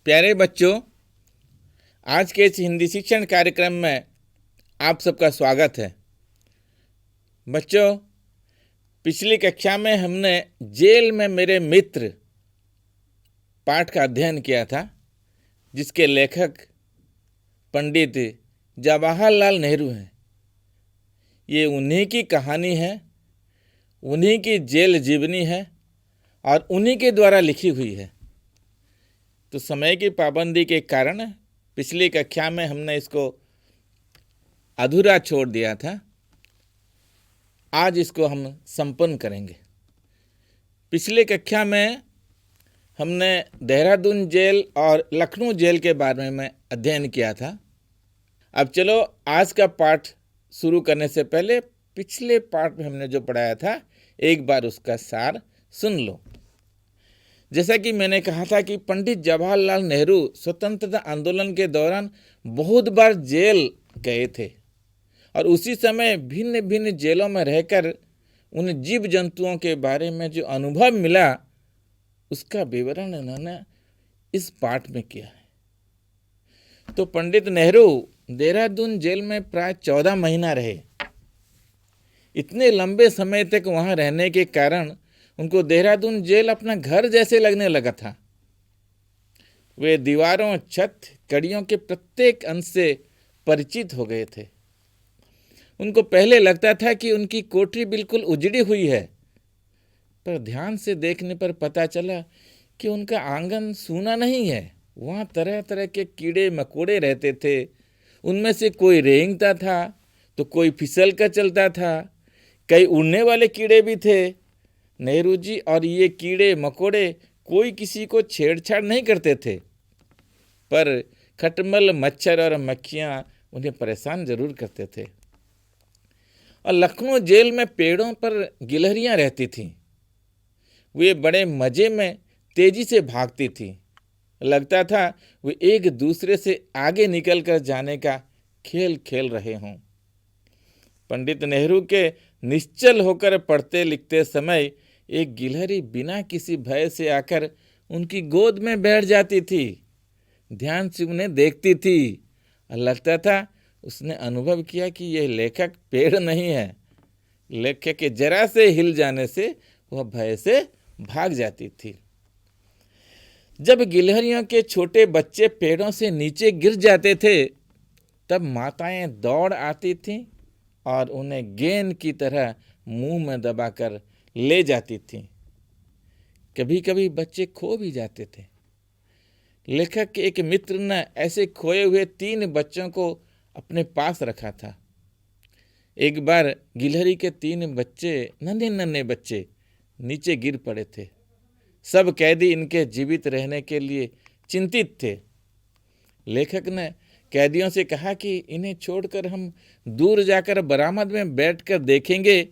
प्यारे बच्चों, आज के इस हिंदी शिक्षण कार्यक्रम में आप सबका स्वागत है। बच्चों, पिछली कक्षा में हमने जेल में मेरे मित्र पाठ का अध्ययन किया था, जिसके लेखक पंडित जवाहरलाल नेहरू हैं। ये उन्हीं की कहानी है, उन्हीं की जेल जीवनी है और उन्हीं के द्वारा लिखी हुई है। तो समय की पाबंदी के कारण पिछली कक्षा में हमने इसको अधूरा छोड़ दिया था। आज इसको हम संपन्न करेंगे। पिछली कक्षा में हमने देहरादून जेल और लखनऊ जेल के बारे में अध्ययन किया था। अब चलो, आज का पाठ शुरू करने से पहले पिछले पाठ में हमने जो पढ़ाया था, एक बार उसका सार सुन लो। जैसा कि मैंने कहा था कि पंडित जवाहरलाल नेहरू स्वतंत्रता आंदोलन के दौरान बहुत बार जेल गए थे और उसी समय भिन्न भिन्न जेलों में रहकर उन जीव जंतुओं के बारे में जो अनुभव मिला, उसका विवरण उन्होंने इस पाठ में किया है। तो पंडित नेहरू देहरादून जेल में प्राय 14 महीना रहे। इतने लंबे समय तक वहां रहने के कारण उनको देहरादून जेल अपना घर जैसे लगने लगा था। वे दीवारों, छत, कड़ियों के प्रत्येक अंश से परिचित हो गए थे। उनको पहले लगता था कि उनकी कोठरी बिल्कुल उजड़ी हुई है, पर ध्यान से देखने पर पता चला कि उनका आंगन सूना नहीं है। वहाँ तरह तरह के कीड़े मकोड़े रहते थे। उनमें से कोई रेंगता था तो कोई फिसल कर चलता था। कई उड़ने वाले कीड़े भी थे। नेहरू जी और ये कीड़े मकोड़े कोई किसी को छेड़छाड़ नहीं करते थे, पर खटमल, मच्छर और मक्खियाँ उन्हें परेशान जरूर करते थे। और लखनऊ जेल में पेड़ों पर गिलहरियाँ रहती थीं। वे बड़े मज़े में तेजी से भागती थीं। लगता था वे एक दूसरे से आगे निकल कर जाने का खेल खेल रहे हों। पंडित नेहरू के निश्चल होकर पढ़ते लिखते समय एक गिलहरी बिना किसी भय से आकर उनकी गोद में बैठ जाती थी। ध्यान से उन्हें देखती थी और लगता था उसने अनुभव किया कि यह लेखक पेड़ नहीं है। लेखक के जरा से हिल जाने से वह भय से भाग जाती थी। जब गिलहरियों के छोटे बच्चे पेड़ों से नीचे गिर जाते थे, तब माताएं दौड़ आती थीं और उन्हें गेंद की तरह मुंह में दबाकर ले जाती थीं। कभी कभी बच्चे खो भी जाते थे। लेखक के एक मित्र ने ऐसे खोए हुए 3 बच्चों को अपने पास रखा था। एक बार गिलहरी के 3 बच्चे, नन्हे नन्हे बच्चे, नीचे गिर पड़े थे। सब कैदी इनके जीवित रहने के लिए चिंतित थे। लेखक ने कैदियों से कहा कि इन्हें छोड़कर हम दूर जाकर बरामद में बैठकर देखेंगे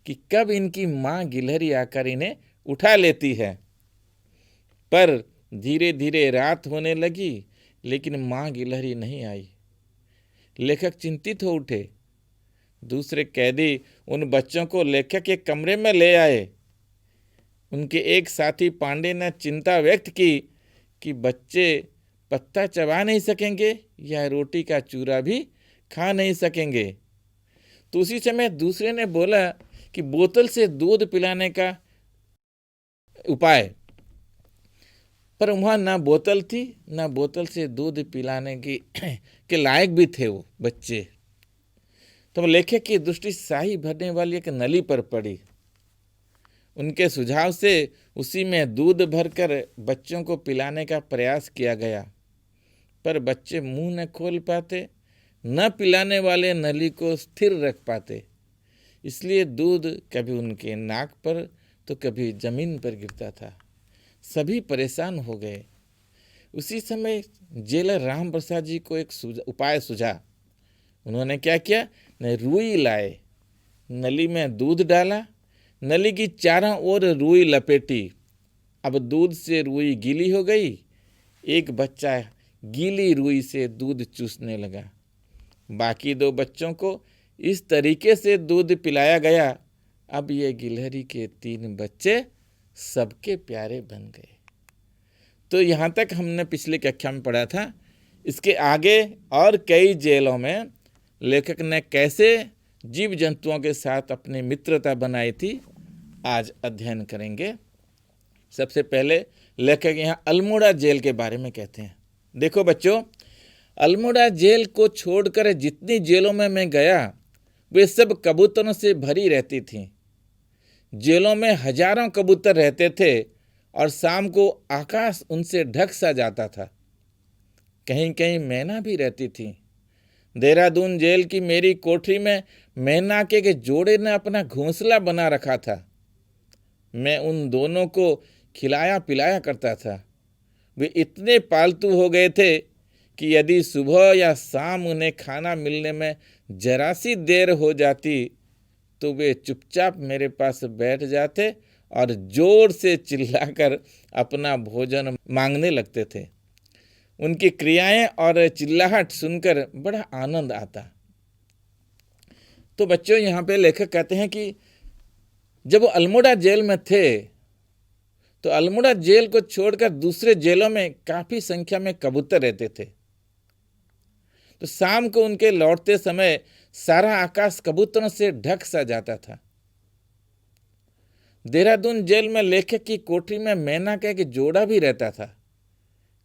कि कब इनकी माँ गिलहरी आकर इन्हें उठा लेती है। पर धीरे धीरे रात होने लगी, लेकिन माँ गिलहरी नहीं आई। लेखक चिंतित हो उठे। दूसरे कैदी उन बच्चों को लेखक के कमरे में ले आए। उनके एक साथी पांडे ने चिंता व्यक्त की कि बच्चे पत्ता चबा नहीं सकेंगे या रोटी का चूरा भी खा नहीं सकेंगे। तो उसी समय दूसरे ने बोला कि बोतल से दूध पिलाने का उपाय। पर वहाँ ना बोतल थी, ना बोतल से दूध पिलाने की के लायक भी थे वो बच्चे। तो लेखक की दृष्टि स्याही भरने वाली एक नली पर पड़ी। उनके सुझाव से उसी में दूध भरकर बच्चों को पिलाने का प्रयास किया गया, पर बच्चे मुंह न खोल पाते, न पिलाने वाले नली को स्थिर रख पाते। इसलिए दूध कभी उनके नाक पर तो कभी जमीन पर गिरता था। सभी परेशान हो गए। उसी समय जेलर राम प्रसाद जी को एक उपाय सूझा। उन्होंने क्या किया, रुई लाए, नली में दूध डाला, नली की चारों ओर रुई लपेटी। अब दूध से रुई गीली हो गई। एक बच्चा गीली रुई से दूध चूसने लगा। बाकी 2 बच्चों को इस तरीके से दूध पिलाया गया। अब ये गिलहरी के 3 बच्चे सबके प्यारे बन गए। तो यहाँ तक हमने पिछली कक्षा में पढ़ा था। इसके आगे और कई जेलों में लेखक ने कैसे जीव जंतुओं के साथ अपनी मित्रता बनाई थी, आज अध्ययन करेंगे। सबसे पहले लेखक यहाँ अल्मोड़ा जेल के बारे में कहते हैं। देखो बच्चों, अल्मोड़ा जेल को छोड़कर जितनी जेलों में मैं गया वे सब कबूतरों से भरी रहती थीं। जेलों में हजारों कबूतर रहते थे और शाम को आकाश उनसे ढक सा जाता था। कहीं कहीं मैना भी रहती थी। देहरादून जेल की मेरी कोठरी में मैनाके के जोड़े ने अपना घोंसला बना रखा था। मैं उन दोनों को खिलाया पिलाया करता था। वे इतने पालतू हो गए थे कि यदि सुबह या शाम उन्हें खाना मिलने में जरा सी देर हो जाती तो वे चुपचाप मेरे पास बैठ जाते और जोर से चिल्लाकर अपना भोजन मांगने लगते थे। उनकी क्रियाएं और चिल्लाहट सुनकर बड़ा आनंद आता। तो बच्चों, यहाँ पे लेखक कहते हैं कि जब वो अल्मोड़ा जेल में थे तो अल्मोड़ा जेल को छोड़कर दूसरे जेलों में काफी संख्या में कबूतर रहते थे। तो शाम को उनके लौटते समय सारा आकाश कबूतरों से ढक सा जाता था। देहरादून जेल में लेखक की कोठरी में मैना का एक जोड़ा भी रहता था।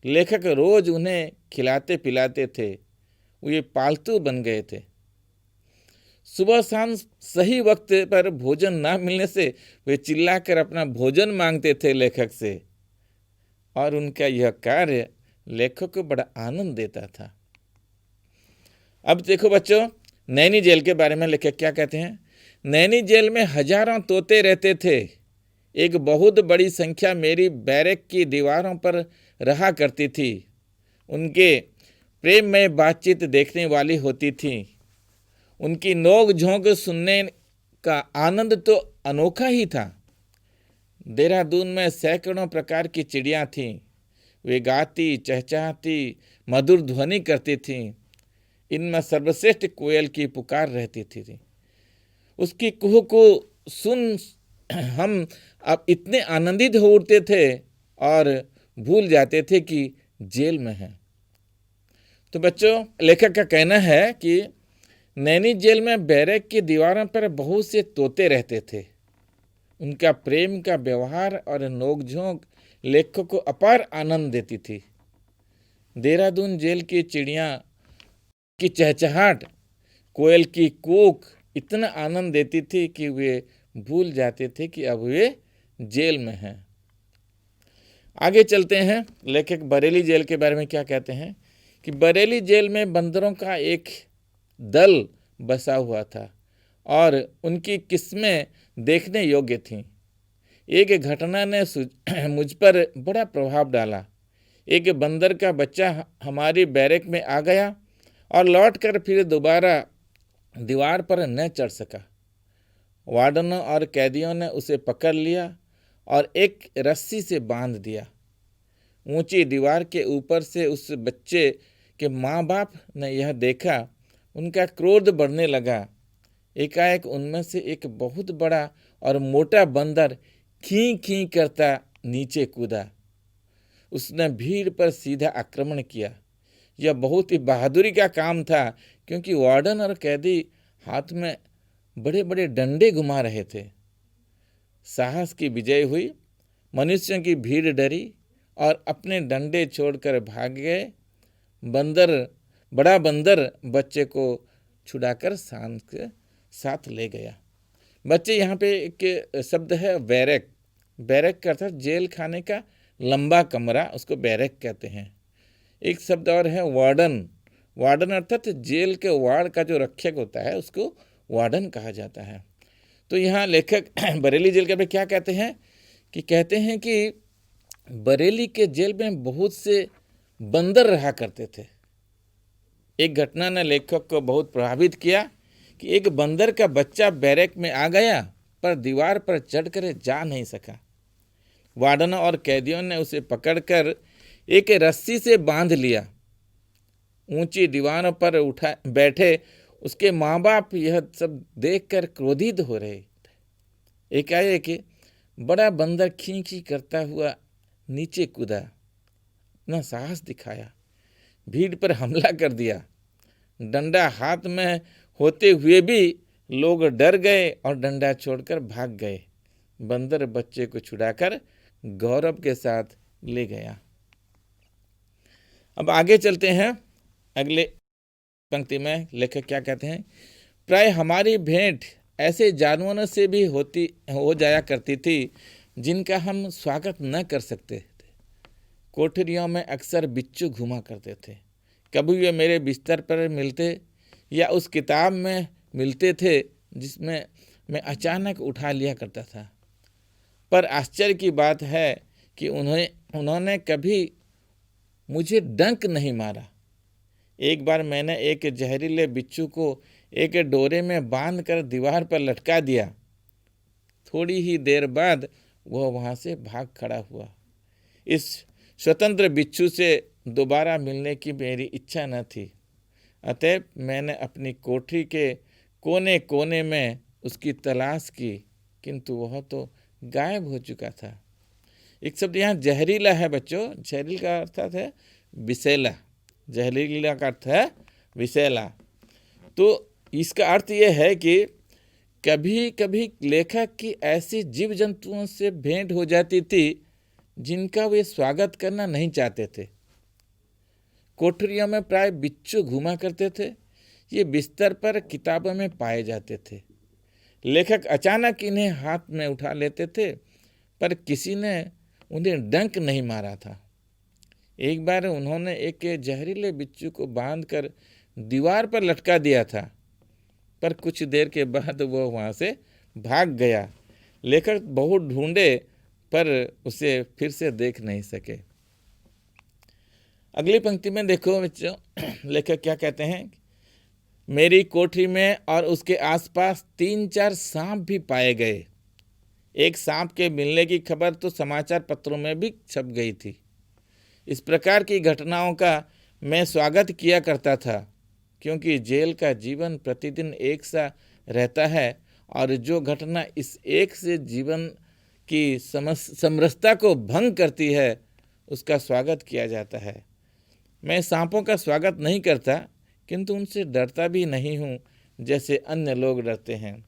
लेखक रोज उन्हें खिलाते पिलाते थे। वे पालतू बन गए थे। सुबह शाम सही वक्त पर भोजन ना मिलने से वे चिल्लाकर अपना भोजन मांगते थे लेखक से, और उनका यह कार्य लेखक को बड़ा आनंद देता था। अब देखो बच्चों, नैनी जेल के बारे में लेखक क्या कहते हैं। नैनी जेल में हजारों तोते रहते थे। एक बहुत बड़ी संख्या मेरी बैरक की दीवारों पर रहा करती थी। उनके प्रेम में बातचीत देखने वाली होती थी। उनकी नोक झोंक सुनने का आनंद तो अनोखा ही था। देहरादून में सैकड़ों प्रकार की चिड़ियाँ थीं। वे गाती चहचहाती मधुर ध्वनि करती थीं। इनमें सर्वश्रेष्ठ कोयल की पुकार रहती थी। उसकी कुहू को सुन हम अब इतने आनंदित हो उठते थे और भूल जाते थे कि जेल में हैं। तो बच्चों, लेखक का कहना है कि नैनी जेल में बैरक की दीवारों पर बहुत से तोते रहते थे। उनका प्रेम का व्यवहार और नोकझोंक लेखक को अपार आनंद देती थी। देहरादून जेल की चिड़िया की चहचहाट, कोयल की कूक इतना आनंद देती थी कि वे भूल जाते थे कि अब वे जेल में हैं। आगे चलते हैं। लेखक बरेली जेल के बारे में क्या कहते हैं कि बरेली जेल में बंदरों का एक दल बसा हुआ था और उनकी किस्में देखने योग्य थीं। एक घटना ने मुझ पर बड़ा प्रभाव डाला। एक बंदर का बच्चा हमारी बैरक में आ गया और लौटकर फिर दोबारा दीवार पर न चढ़ सका। वार्डनों और कैदियों ने उसे पकड़ लिया और एक रस्सी से बांध दिया। ऊंची दीवार के ऊपर से उस बच्चे के माँ बाप ने यह देखा। उनका क्रोध बढ़ने लगा। एकाएक उनमें से एक बहुत बड़ा और मोटा बंदर खीं खीं करता नीचे कूदा। उसने भीड़ पर सीधा आक्रमण किया। यह बहुत ही बहादुरी का काम था, क्योंकि वार्डन और कैदी हाथ में बड़े बड़े डंडे घुमा रहे थे। साहस की विजय हुई। मनुष्यों की भीड़ डरी और अपने डंडे छोड़कर भाग गए। बड़ा बंदर बच्चे को छुड़ाकर शान के साथ ले गया। बच्चे, यहाँ पे एक शब्द है बैरक। बैरक का अर्थात जेल खाने का लंबा कमरा, उसको बैरक कहते हैं। एक शब्द और है वार्डन। वार्डन अर्थात जेल के वार्ड का जो रक्षक होता है उसको वार्डन कहा जाता है। तो यहाँ लेखक बरेली जेल के बारे में क्या कहते हैं कि बरेली के जेल में बहुत से बंदर रहा करते थे। एक घटना ने लेखक को बहुत प्रभावित किया कि एक बंदर का बच्चा बैरक में आ गया पर दीवार पर चढ़कर जा नहीं सका। वार्डनों और कैदियों ने उसे पकड़कर एक रस्सी से बांध लिया। ऊंची दीवारों पर बैठे उसके माँ बाप यह सब देखकर क्रोधित हो रहे थे। एकाएक बड़ा बंदर खीं खीं करता हुआ नीचे कूदा। इतना साहस दिखाया, भीड़ पर हमला कर दिया। डंडा हाथ में होते हुए भी लोग डर गए और डंडा छोड़कर भाग गए। बंदर बच्चे को छुड़ाकर गौरव के साथ ले गया। अब आगे चलते हैं, अगले पंक्ति में लेखक क्या कहते हैं। प्राय हमारी भेंट ऐसे जानवरों से भी हो जाया करती थी जिनका हम स्वागत न कर सकते थे। कोठरियों में अक्सर बिच्छू घुमा करते थे। कभी वे मेरे बिस्तर पर मिलते या उस किताब में मिलते थे जिसमें मैं अचानक उठा लिया करता था। पर आश्चर्य की बात है कि उन्होंने कभी मुझे डंक नहीं मारा। एक बार मैंने एक जहरीले बिच्छू को एक डोरे में बांधकर दीवार पर लटका दिया। थोड़ी ही देर बाद वह वहां से भाग खड़ा हुआ। इस स्वतंत्र बिच्छू से दोबारा मिलने की मेरी इच्छा न थी, अतः मैंने अपनी कोठरी के कोने कोने में उसकी तलाश की, किंतु वह तो गायब हो चुका था। एक शब्द यहाँ जहरीला है बच्चों। जहरीला का अर्थ है विषैला। जहरीला का अर्थ है विषैला। तो इसका अर्थ यह है कि कभी कभी लेखक की ऐसी जीव जंतुओं से भेंट हो जाती थी जिनका वे स्वागत करना नहीं चाहते थे। कोठरियों में प्राय बिच्छू घुमा करते थे। ये बिस्तर पर किताबों में पाए जाते थे। लेखक अचानक इन्हें हाथ में उठा लेते थे, पर किसी ने उन्हें डंक नहीं मारा था। एक बार उन्होंने एक जहरीले बिच्छू को बांधकर दीवार पर लटका दिया था, पर कुछ देर के बाद वो वहाँ से भाग गया। लेखक बहुत ढूंढे पर उसे फिर से देख नहीं सके। अगली पंक्ति में देखो बच्चों, लेखक क्या कहते हैं। मेरी कोठरी में और उसके आसपास 3-4 सांप भी पाए गए। एक सांप के मिलने की खबर तो समाचार पत्रों में भी छप गई थी। इस प्रकार की घटनाओं का मैं स्वागत किया करता था, क्योंकि जेल का जीवन प्रतिदिन एक सा रहता है और जो घटना इस एक से जीवन की समरसता को भंग करती है उसका स्वागत किया जाता है। मैं सांपों का स्वागत नहीं करता, किंतु उनसे डरता भी नहीं हूँ जैसे अन्य लोग डरते हैं।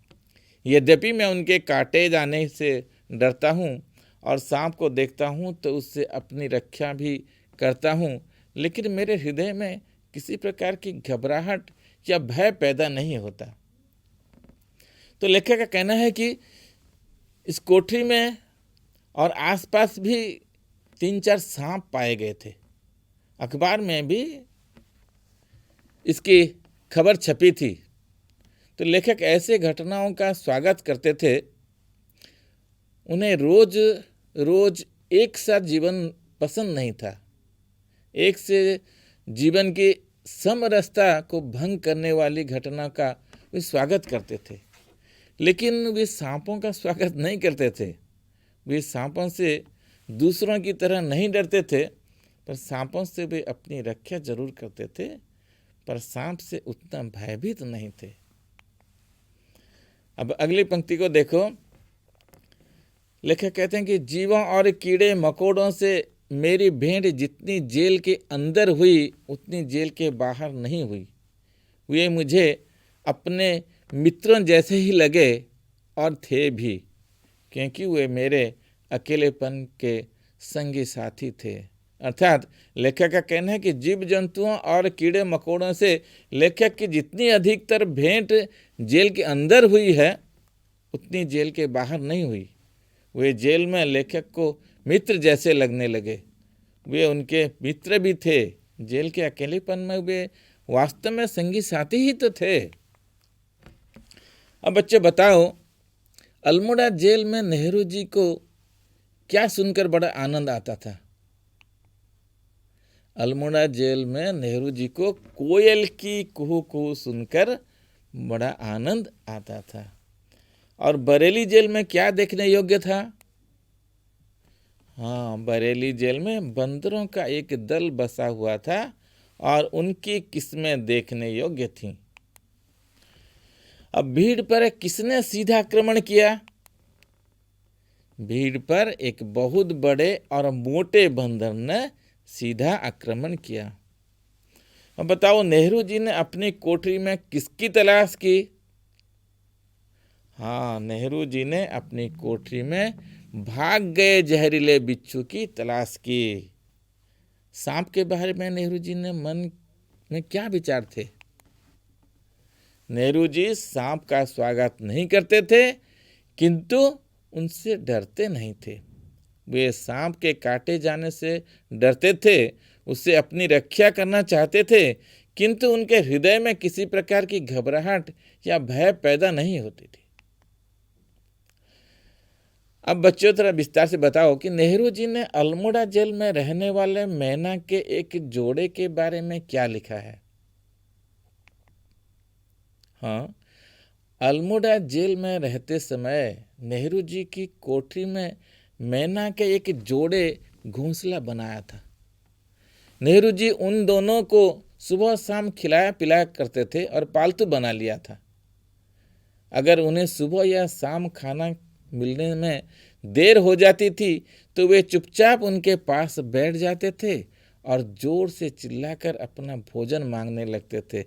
यद्यपि मैं उनके काटे जाने से डरता हूँ और सांप को देखता हूँ तो उससे अपनी रक्षा भी करता हूँ, लेकिन मेरे हृदय में किसी प्रकार की घबराहट या भय पैदा नहीं होता। तो लेखक का कहना है कि इस कोठरी में और आसपास भी 3-4 सांप पाए गए थे। अखबार में भी इसकी खबर छपी थी। तो लेखक ऐसे घटनाओं का स्वागत करते थे। उन्हें रोज रोज एक साथ जीवन पसंद नहीं था। एक से जीवन की समरसता को भंग करने वाली घटना का वे स्वागत करते थे, लेकिन वे सांपों का स्वागत नहीं करते थे। वे सांपों से दूसरों की तरह नहीं डरते थे, पर सांपों से वे अपनी रक्षा जरूर करते थे, पर सांप से उतना भयभीत नहीं थे। अब अगली पंक्ति को देखो। लेखक कहते हैं कि जीवों और कीड़े मकोड़ों से मेरी भेंट जितनी जेल के अंदर हुई उतनी जेल के बाहर नहीं हुई। वे मुझे अपने मित्रों जैसे ही लगे और थे भी, क्योंकि वे मेरे अकेलेपन के संगी साथी थे। अर्थात लेखक का कहना है कि जीव जंतुओं और कीड़े मकोड़ों से लेखक की जितनी अधिकतर भेंट जेल के अंदर हुई है उतनी जेल के बाहर नहीं हुई। वे जेल में लेखक को मित्र जैसे लगने लगे। वे उनके मित्र भी थे। जेल के अकेलेपन में वे वास्तव में संगी साथी ही तो थे। अब बच्चे बताओ, अल्मोड़ा जेल में नेहरू जी को क्या सुनकर बड़ा आनंद आता था? अल्मोड़ा जेल में नेहरू जी को कोयल की कुहू कुहू सुनकर बड़ा आनंद आता था। और बरेली जेल में क्या देखने योग्य था? हाँ, बरेली जेल में बंदरों का एक दल बसा हुआ था और उनकी किस्में देखने योग्य थीं। अब भीड़ पर किसने सीधा आक्रमण किया? भीड़ पर एक बहुत बड़े और मोटे बंदर ने सीधा आक्रमण किया। अब बताओ, नेहरू जी ने अपनी कोठरी में किसकी तलाश की? हाँ, नेहरू जी ने अपनी कोठरी में भाग गए जहरीले बिच्छू की तलाश की। सांप के बारे में नेहरू जी ने मन में क्या विचार थे? नेहरू जी सांप का स्वागत नहीं करते थे, किंतु उनसे डरते नहीं थे। वे सांप के काटे जाने से डरते थे, उससे अपनी रक्षा करना चाहते थे, किंतु उनके हृदय में किसी प्रकार की घबराहट या भय पैदा नहीं होती थी। अब बच्चों, थोड़ा विस्तार से बताओ कि नेहरू जी ने अल्मोड़ा जेल में रहने वाले मैना के एक जोड़े के बारे में क्या लिखा है? हाँ, अल्मोड़ा जेल में रहते समय नेहरू जी की कोठरी में मैना के एक जोड़े घोंसला बनाया था। नेहरू जी उन दोनों को सुबह शाम खिलाया पिलाया करते थे और पालतू बना लिया था। अगर उन्हें सुबह या शाम खाना मिलने में देर हो जाती थी तो वे चुपचाप उनके पास बैठ जाते थे और जोर से चिल्लाकर अपना भोजन मांगने लगते थे,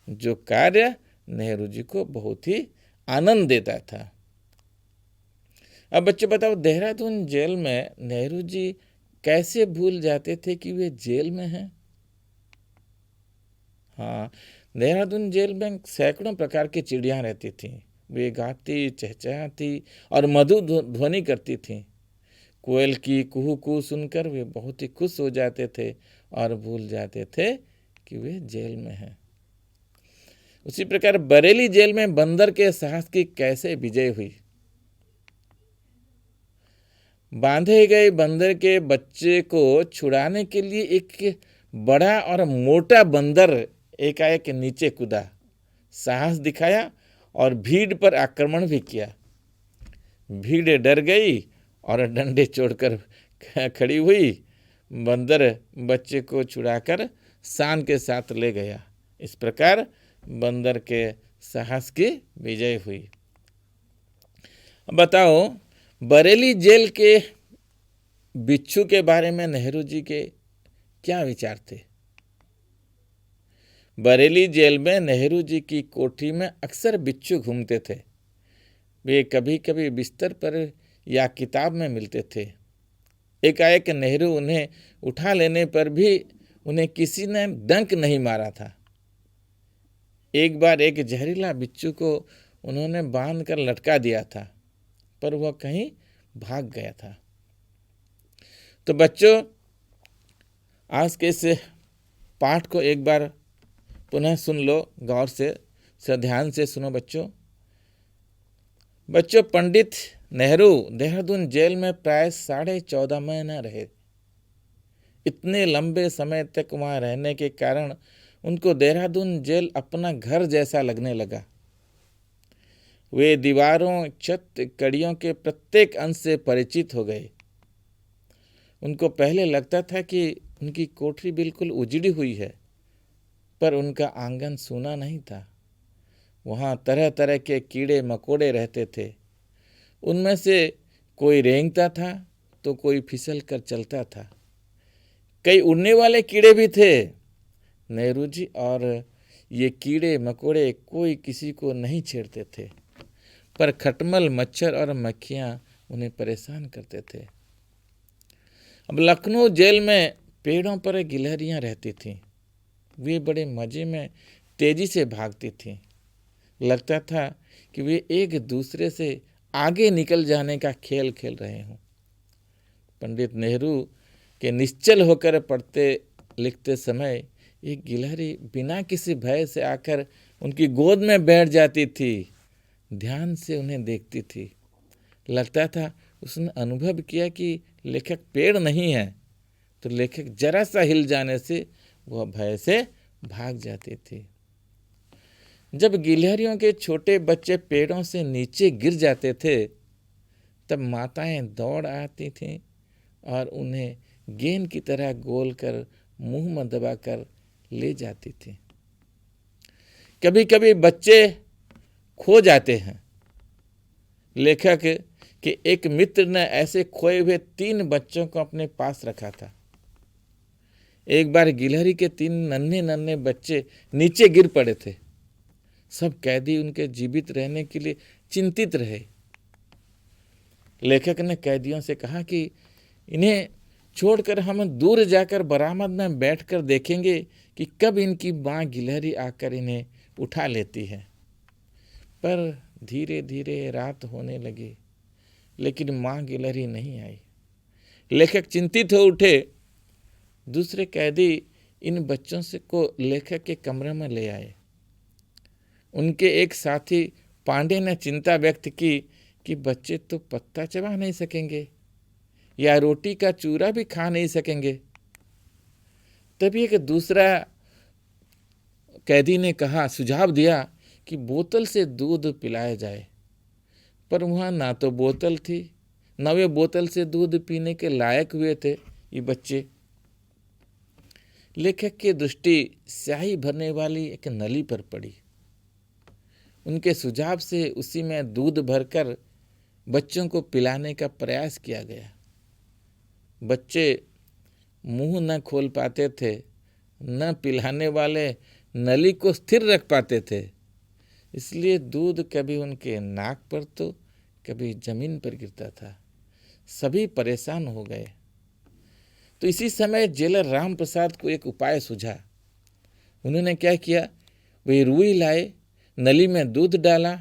जो कार्य नेहरू जी को बहुत ही आनंद देता था। अब बच्चे बताओ, देहरादून जेल में नेहरू जी कैसे भूल जाते थे कि वे जेल में हैं? हाँ, देहरादून जेल में सैकड़ों प्रकार की चिड़िया रहती थीं। वे गाती, चहचहाती और मधुर ध्वनि करती थीं। कोयल की कुहू कुहू सुनकर वे बहुत ही खुश हो जाते थे और भूल जाते थे कि वे जेल में हैं। उसी प्रकार बरेली जेल में बंदर के साहस की कैसे विजय हुई? बांधे गए बंदर के बच्चे को छुड़ाने के लिए एक बड़ा और मोटा बंदर एकाएक नीचे कूदा, साहस दिखाया और भीड़ पर आक्रमण भी किया। भीड़ डर गई और डंडे छोड़कर खड़ी हुई। बंदर बच्चे को छुड़ाकर शान के साथ ले गया। इस प्रकार बंदर के साहस की विजय हुई। बताओ, बरेली जेल के बिच्छू के बारे में नेहरू जी के क्या विचार थे? बरेली जेल में नेहरू जी की कोठरी में अक्सर बिच्छू घूमते थे। वे कभी कभी बिस्तर पर या किताब में मिलते थे। एकाएक नेहरू उन्हें उठा लेने पर भी उन्हें किसी ने डंक नहीं मारा था। एक बार एक जहरीला बिच्छू को उन्होंने बांध कर लटका दिया था, पर वह कहीं भाग गया था। तो बच्चों, आज के इस पाठ को एक बार पुनः सुन लो, गौर से ध्यान से सुनो बच्चों। पंडित नेहरू देहरादून जेल में प्राय 14.5 महीना रहे। इतने लंबे समय तक वहां रहने के कारण उनको देहरादून जेल अपना घर जैसा लगने लगा। वे दीवारों, छत, कड़ियों के प्रत्येक अंश से परिचित हो गए। उनको पहले लगता था कि उनकी कोठरी बिल्कुल उजड़ी हुई है, पर उनका आंगन सूना नहीं था। वहाँ तरह तरह के कीड़े मकोड़े रहते थे। उनमें से कोई रेंगता था तो कोई फिसल कर चलता था। कई उड़ने वाले कीड़े भी थे। नेहरू जी और ये कीड़े मकोड़े कोई किसी को नहीं छेड़ते थे, पर खटमल, मच्छर और मक्खियाँ उन्हें परेशान करते थे। अब लखनऊ जेल में पेड़ों पर गिलहरियाँ रहती थीं। वे बड़े मज़े में तेजी से भागती थीं। लगता था कि वे एक दूसरे से आगे निकल जाने का खेल खेल रहे हों। पंडित नेहरू के निश्चल होकर पढ़ते लिखते समय एक गिलहरी बिना किसी भय से आकर उनकी गोद में बैठ जाती थी। ध्यान से उन्हें देखती थी। लगता था उसने अनुभव किया कि लेखक पेड़ नहीं है, तो लेखक जरा सा हिल जाने से वह भय से भाग जाती थी। जब गिलहरियों के छोटे बच्चे पेड़ों से नीचे गिर जाते थे, तब माताएं दौड़ आती थीं और उन्हें गेंद की तरह गोल कर मुंह में दबाकर ले जाती थी। कभी कभी बच्चे खो जाते हैं। लेखक के एक मित्र ने ऐसे खोए हुए 3 बच्चों को अपने पास रखा था। एक बार गिलहरी के 3 नन्हे नन्हे बच्चे नीचे गिर पड़े थे। सब कैदी उनके जीवित रहने के लिए चिंतित रहे। लेखक ने कैदियों से कहा कि इन्हें छोड़कर हम दूर जाकर बरामद में बैठकर देखेंगे कि कब इनकी माँ गिलहरी आकर इन्हें उठा लेती है। पर धीरे धीरे रात होने लगी, लेकिन माँ गिलहरी नहीं आई। लेखक चिंतित हो उठे। दूसरे कैदी इन बच्चों से को लेखक के कमरे में ले आए। उनके एक साथी पांडे ने चिंता व्यक्त की कि बच्चे तो पत्ता चबा नहीं सकेंगे या रोटी का चूरा भी खा नहीं सकेंगे। तभी एक दूसरा कैदी ने कहा, सुझाव दिया कि बोतल से दूध पिलाया जाए। पर वहाँ ना तो बोतल थी, न वे बोतल से दूध पीने के लायक हुए थे ये बच्चे। लेखक की दृष्टि स्याही भरने वाली एक नली पर पड़ी। उनके सुझाव से उसी में दूध भरकर बच्चों को पिलाने का प्रयास किया गया। बच्चे मुंह न खोल पाते थे, न पिलाने वाले नली को स्थिर रख पाते थे, इसलिए दूध कभी उनके नाक पर तो कभी जमीन पर गिरता था। सभी परेशान हो गए। तो इसी समय जेलर राम प्रसाद को एक उपाय सूझा। उन्होंने क्या किया, वे रुई लाए, नली में दूध डाला,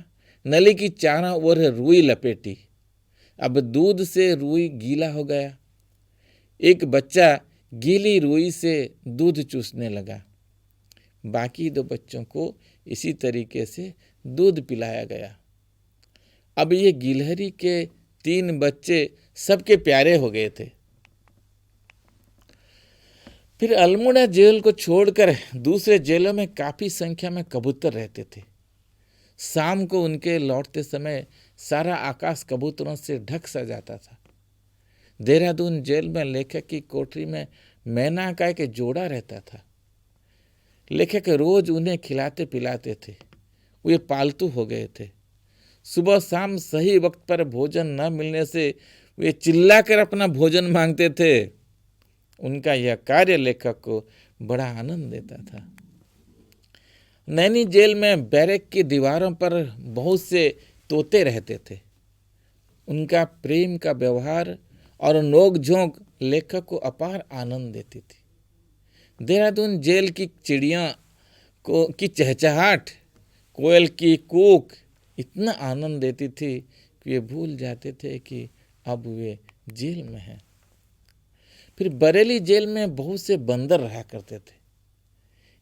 नली की चारों ओर रुई लपेटी। अब दूध से रुई गीला हो गया। एक बच्चा गीली रुई से दूध चूसने लगा। बाकी 2 बच्चों को इसी तरीके से दूध पिलाया गया। अब ये गिलहरी के 3 बच्चे सबके प्यारे हो गए थे। फिर अल्मोड़ा जेल को छोड़कर दूसरे जेलों में काफी संख्या में कबूतर रहते थे। शाम को उनके लौटते समय सारा आकाश कबूतरों से ढक सा जाता था। देहरादून जेल में लेखक की कोठरी में मैना का एक जोड़ा रहता था। लेखक रोज उन्हें खिलाते पिलाते थे। वे पालतू हो गए थे। सुबह शाम सही वक्त पर भोजन न मिलने से वे चिल्लाकर अपना भोजन मांगते थे। उनका यह कार्य लेखक को बड़ा आनंद देता था। नैनी जेल में बैरक की दीवारों पर बहुत से तोते रहते थे। उनका प्रेम का व्यवहार और नोक झोंक लेखक को अपार आनंद देती थी। देहरादून जेल की चिड़िया की चहचहाट, कोयल की कूक इतना आनंद देती थी कि वे भूल जाते थे कि अब वे जेल में हैं। फिर बरेली जेल में बहुत से बंदर रहा करते थे।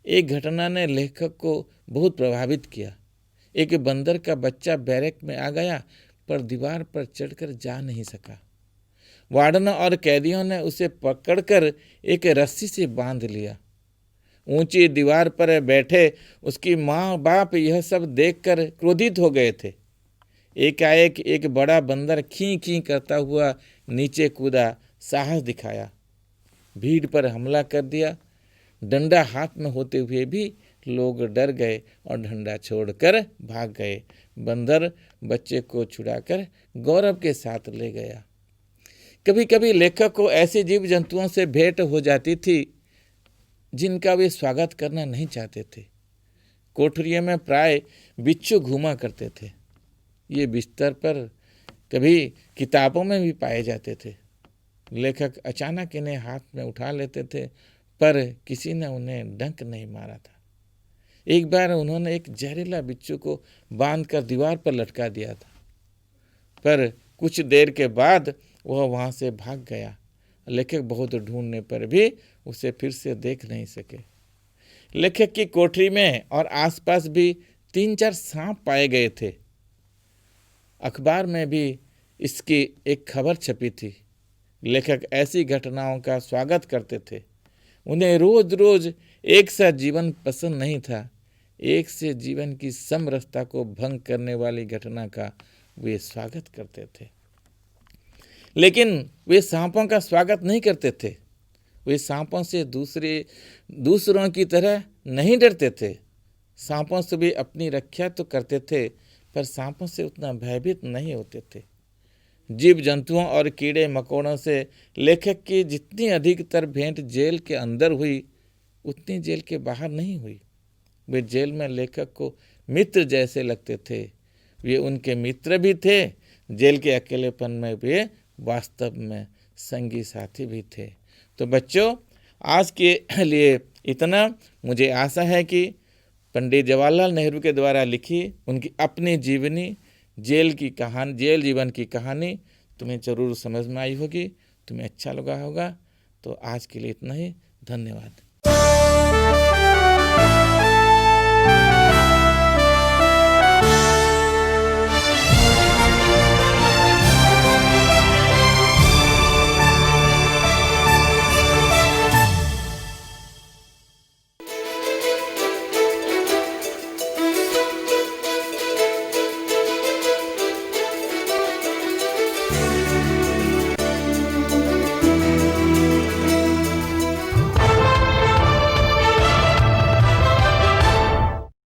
एक घटना ने लेखक को बहुत प्रभावित किया। एक बंदर का बच्चा बैरक में आ गया, पर दीवार पर चढ़कर जा नहीं सका। वार्डनों और कैदियों ने उसे पकड़कर एक रस्सी से बांध लिया। ऊंची दीवार पर बैठे उसकी माँ बाप यह सब देखकर क्रोधित हो गए थे। एकाएक एक बड़ा बंदर खीं खीं करता हुआ नीचे कूदा, साहस दिखाया, भीड़ पर हमला कर दिया। डंडा हाथ में होते हुए भी लोग डर गए और डंडा छोड़कर भाग गए। बंदर बच्चे को छुड़ाकर गौरव के साथ ले गया। कभी कभी लेखक को ऐसे जीव जंतुओं से भेंट हो जाती थी जिनका वे स्वागत करना नहीं चाहते थे। कोठरियों में प्राय बिच्छू घूमा करते थे। ये बिस्तर पर, कभी किताबों में भी पाए जाते थे। लेखक अचानक इन्हें हाथ में उठा लेते थे, पर किसी ने उन्हें डंक नहीं मारा था। एक बार उन्होंने एक जहरीला बिच्छू को बांधकर दीवार पर लटका दिया था, पर कुछ देर के बाद वह वहां से भाग गया। लेखक बहुत ढूंढने पर भी उसे फिर से देख नहीं सके। लेखक की कोठरी में और आसपास भी 3-4 सांप पाए गए थे। अखबार में भी इसकी एक खबर छपी थी। लेखक ऐसी घटनाओं का स्वागत करते थे। उन्हें रोज रोज एक सा जीवन पसंद नहीं था। एक से जीवन की समरसता को भंग करने वाली घटना का वे स्वागत करते थे। लेकिन वे सांपों का स्वागत नहीं करते थे। वे सांपों से दूसरों की तरह नहीं डरते थे। सांपों से भी अपनी रक्षा तो करते थे, पर सांपों से उतना भयभीत नहीं होते थे। जीव जंतुओं और कीड़े मकोड़ों से लेखक की जितनी अधिकतर भेंट जेल के अंदर हुई, उतनी जेल के बाहर नहीं हुई। वे जेल में लेखक को मित्र जैसे लगते थे। वे उनके मित्र भी थे, जेल के अकेलेपन में वे वास्तव में संगी साथी भी थे। तो बच्चों, आज के लिए इतना। मुझे आशा है कि पंडित जवाहरलाल नेहरू के द्वारा लिखी उनकी अपनी जीवनी, जेल जीवन की कहानी तुम्हें जरूर समझ में आई होगी, तुम्हें अच्छा लगा होगा। तो आज के लिए इतना ही। धन्यवाद।